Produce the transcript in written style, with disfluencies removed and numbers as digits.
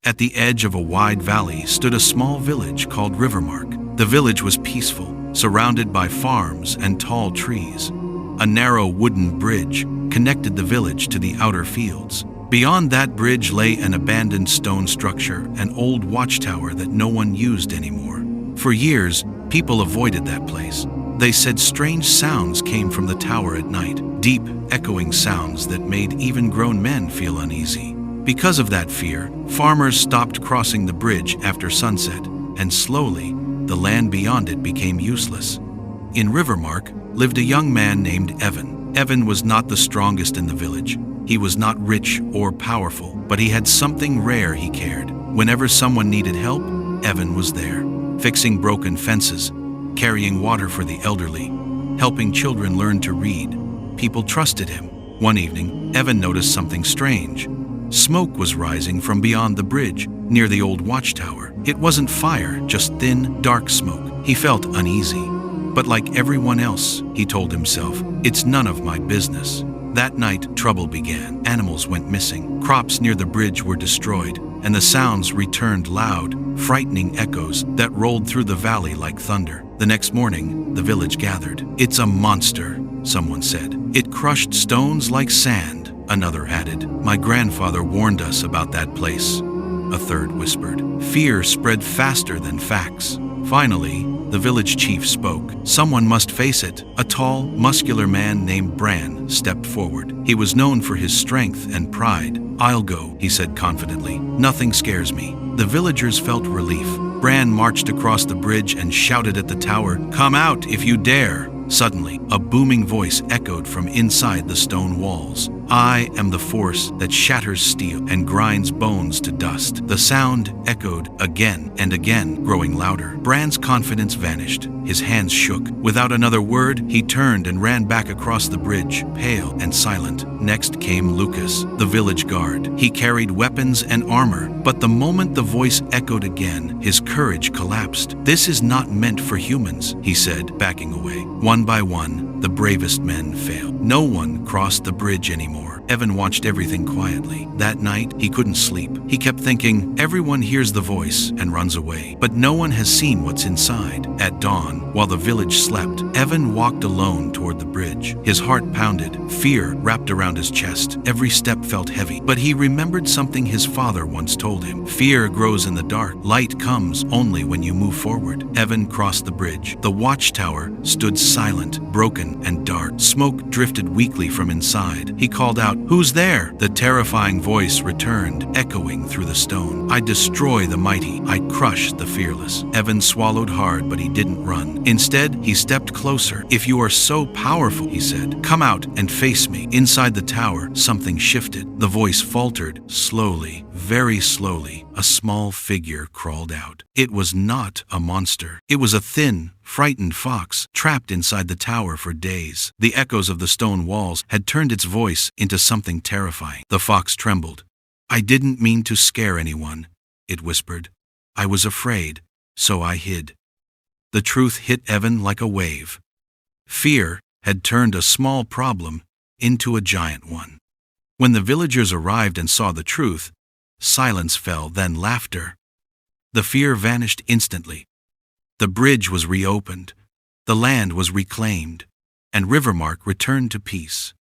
At the edge of a wide valley stood a small village called Rivermark. The village was peaceful, surrounded by farms and tall trees. A narrow wooden bridge connected the village to the outer fields. Beyond that bridge lay an abandoned stone structure, an old watchtower that no one used anymore. For years, people avoided that place. They said strange sounds came from the tower at night, deep, echoing sounds that made even grown men feel uneasy. Because of that fear, farmers stopped crossing the bridge after sunset, and slowly, the land beyond it became useless. In Rivermark lived a young man named Evan. Evan was not the strongest in the village. He was not rich or powerful, but he had something rare he cared. Whenever someone needed help, Evan was there, fixing broken fences, carrying water for the elderly, helping children learn to read. People trusted him. One evening, Evan noticed something strange. Smoke was rising from beyond the bridge, near the old watchtower. It wasn't fire, just thin, dark smoke. He felt uneasy. But like everyone else, he told himself, it's none of my business. That night, trouble began. Animals went missing. Crops near the bridge were destroyed, and the sounds returned loud, frightening echoes that rolled through the valley like thunder. The next morning, the village gathered. It's a monster, someone said. It crushed stones like sand, another added. My grandfather warned us about that place, a third whispered. Fear spread faster than facts. Finally, the village chief spoke. Someone must face it. A tall, muscular man named Bran stepped forward. He was known for his strength and pride. I'll go, he said confidently. Nothing scares me. The villagers felt relief. Bran marched across the bridge and shouted at the tower, "Come out if you dare!" Suddenly, a booming voice echoed from inside the stone walls. I am the force that shatters steel and grinds bones to dust. The sound echoed again and again, growing louder. Bran's confidence vanished. His hands shook. Without another word, he turned and ran back across the bridge, pale and silent. Next came Lucas, the village guard. He carried weapons and armor, but the moment the voice echoed again, his courage collapsed. This is not meant for humans, he said, backing away. One by one, the bravest men failed. No one crossed the bridge anymore. Evan watched everything quietly. That night, he couldn't sleep. He kept thinking, everyone hears the voice and runs away, but no one has seen what's inside. At dawn, while the village slept, Evan walked alone toward the bridge. His heart pounded. Fear wrapped around his chest. Every step felt heavy, but he remembered something his father once told him. Fear grows in the dark. Light comes only when you move forward. Evan crossed the bridge. The watchtower stood silent, broken, and dark. Smoke drifted weakly from inside. He called out, "Who's there?" The terrifying voice returned, echoing through the stone. I destroy the mighty. I crush the fearless. Evan swallowed hard, but he didn't run. Instead, he stepped closer. If you are so powerful, he said, come out and face me. Inside the tower, something shifted. The voice faltered. Slowly, very slowly, a small figure crawled out. It was not a monster. It was a thin, frightened fox, trapped inside the tower for days. The echoes of the stone walls had turned its voice into something terrifying. The fox trembled. I didn't mean to scare anyone, it whispered. I was afraid, so I hid. The truth hit Evan like a wave. Fear had turned a small problem into a giant one. When the villagers arrived and saw the truth, silence fell, then laughter. The fear vanished instantly. The bridge was reopened, the land was reclaimed, and Rivermark returned to peace.